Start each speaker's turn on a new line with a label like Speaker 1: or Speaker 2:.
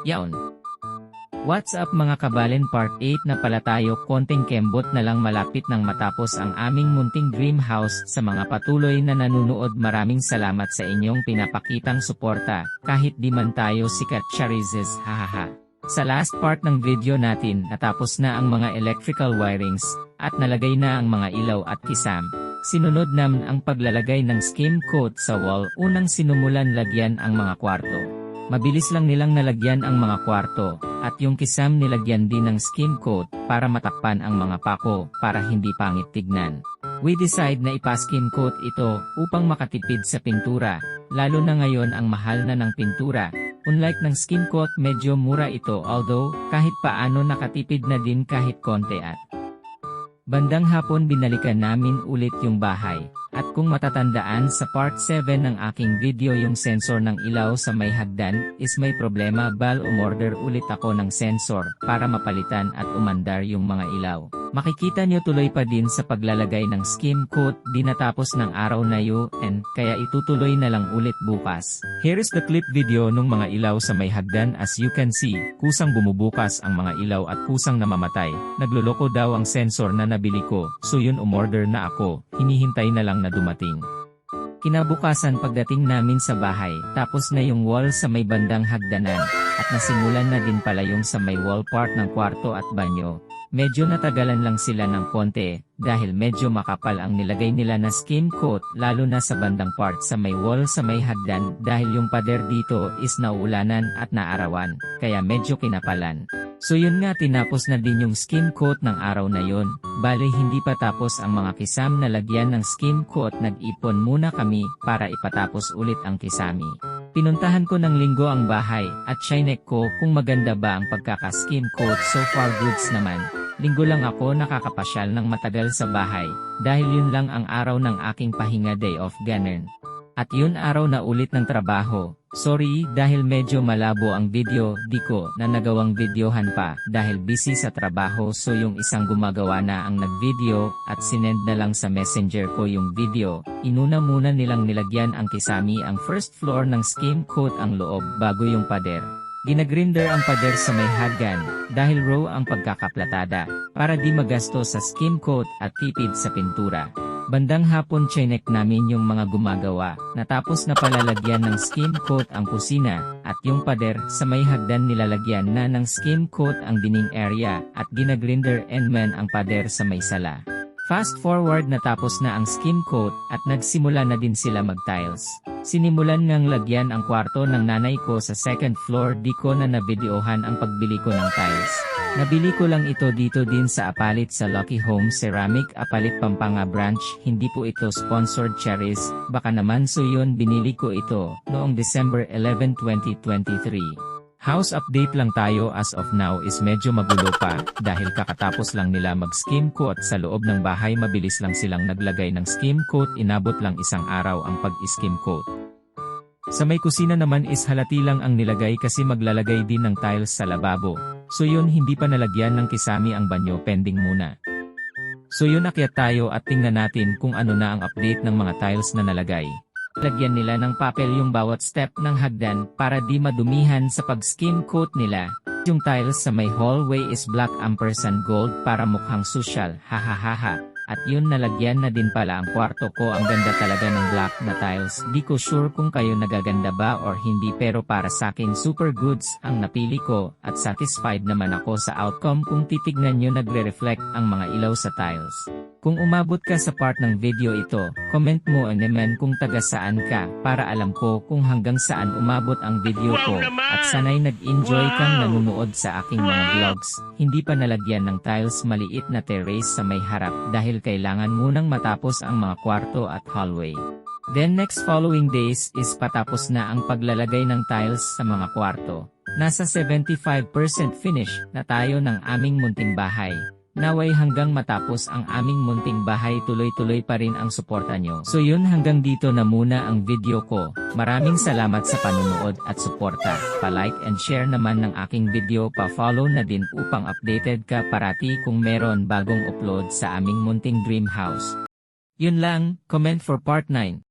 Speaker 1: Yaon. What's up mga kabalen, part 8 na pala tayo, konting kembot na lang malapit nang matapos ang aming munting dream house. Sa mga patuloy na nanunood, maraming salamat sa inyong pinapakitang suporta, kahit di man tayo sikat charizes, hahaha. Sa last part ng video natin, natapos na ang mga electrical wirings, at nalagay na ang mga ilaw at kisam. Sinunod naman ang paglalagay ng skim coat sa wall. Unang sinumulan lagyan ang mga kwarto. Mabilis lang nilang nalagyan ang mga kwarto, at yung kisam nilagyan din ng skim coat, para matakpan ang mga pako, para hindi pangit tignan. We decide na ipa-skim coat ito, upang makatipid sa pintura, lalo na ngayon ang mahal na ng pintura. Unlike ng skim coat, medyo mura ito, although, kahit paano nakatipid na din kahit konti. At bandang hapon binalikan namin ulit yung bahay. At kung matatandaan sa part 7 ng aking video, yung sensor ng ilaw sa may hagdan is may problema. Umorder ulit ako ng sensor para mapalitan at umandar yung mga ilaw. Makikita nyo tuloy pa din sa paglalagay ng skim coat, di natapos ng araw na yun, kaya itutuloy na lang ulit bukas. Here is the clip video nung mga ilaw sa may hagdan. As you can see, kusang bumubukas ang mga ilaw at kusang namamatay. Nagloloko daw ang sensor na nabili ko, so yun umorder na ako, hinihintay na lang na dumating. Kinabukasan pagdating namin sa bahay, tapos na yung wall sa may bandang hagdanan, at nasimulan na din pala yung sa may wall part ng kwarto at banyo. Medyo natagalan lang sila ng konti, dahil medyo makapal ang nilagay nila na skim coat, lalo na sa bandang part sa may wall sa may hagdan, dahil yung pader dito is nauulanan at naarawan, kaya medyo kinapalan. So yun nga, tinapos na din yung skim coat ng araw na yun. Bale hindi pa tapos ang mga kisam na lagyan ng skim coat, nag-ipon muna kami para ipatapos ulit ang kisami. Pinuntahan ko ng linggo ang bahay, at chinek ko kung maganda ba ang pagkaka-skim coat. So far goods naman. Linggo lang ako nakakapasyal ng matagal sa bahay, dahil yun lang ang araw ng aking pahinga, day off ganun. At yun araw na ulit ng trabaho. Sorry dahil medyo malabo ang video, di ko na nagawang videohan pa dahil busy sa trabaho. So yung isang gumagawa na ang nag-video at sinend na lang sa messenger ko yung video. Inuna muna nilang nilagyan ang kisami ang first floor ng skim coat ang loob bago yung pader. Ginagrinder ang pader sa may hagdan dahil raw ang pagkakaplatada para di magasto sa skim coat at tipid sa pintura. Bandang hapon chinek namin yung mga gumagawa, natapos na palalagyan ng skim coat ang kusina, at yung pader sa may hagdan nilalagyan na ng skim coat ang dining area, at ginagrinder and man ang pader sa may sala. Fast forward, natapos na ang skim coat, at nagsimula na din sila mag-tiles. Sinimulan ngang lagyan ang kwarto ng nanay ko sa second floor. Di ko na nabidyohan ang pagbili ko ng tiles. Nabili ko lang ito dito din sa Apalit sa Lucky Home Ceramic, Apalit Pampanga branch. Hindi po ito sponsored, cherries, baka naman. So yun, binili ko ito noong December 11, 2023. House update lang tayo. As of now is medyo magulo pa, dahil kakatapos lang nila mag-skim coat sa loob ng bahay. Mabilis lang silang naglagay ng skim coat, inabot lang isang araw ang pag-skim coat. Sa may kusina naman is halati lang ang nilagay kasi maglalagay din ng tiles sa lababo. So yun, hindi pa nalagyan ng kisami ang banyo, pending muna. So yun, akyat tayo at tingnan natin kung ano na ang update ng mga tiles na nalagay. Lagyan nila ng papel yung bawat step ng hagdan para di madumihan sa pag-skim coat nila. Yung tiles sa may hallway is black ampersand gold para mukhang social, hahaha. At yun, nalagyan na din pala ang kwarto ko. Ang ganda talaga ng black na tiles. Di ko sure kung kayo nagaganda ba or hindi, pero para sa akin super goods ang napili ko, at satisfied naman ako sa outcome. Kung titignan nyo, nagre-reflect ang mga ilaw sa tiles. Kung umabot ka sa part ng video ito, comment mo naman kung taga saan ka, para alam ko kung hanggang saan umabot ang video ko, at sanay nag-enjoy kang nanonood sa aking mga vlogs. Hindi pa nalagyan ng tiles, maliit na terrace sa may harap dahil kailangan munang matapos ang mga kwarto at hallway. Then next following days is patapos na ang paglalagay ng tiles sa mga kwarto. Nasa 75% finish na tayo ng aming munting bahay. Naway hanggang matapos ang aming munting bahay, tuloy-tuloy pa rin ang suporta nyo. So yun, hanggang dito na muna ang video ko. Maraming salamat sa panunood at suporta. Pa-like and share naman ng aking video, pa-follow na din upang updated ka parati kung meron bagong upload sa aming munting dream house. Yun lang, comment for part 9.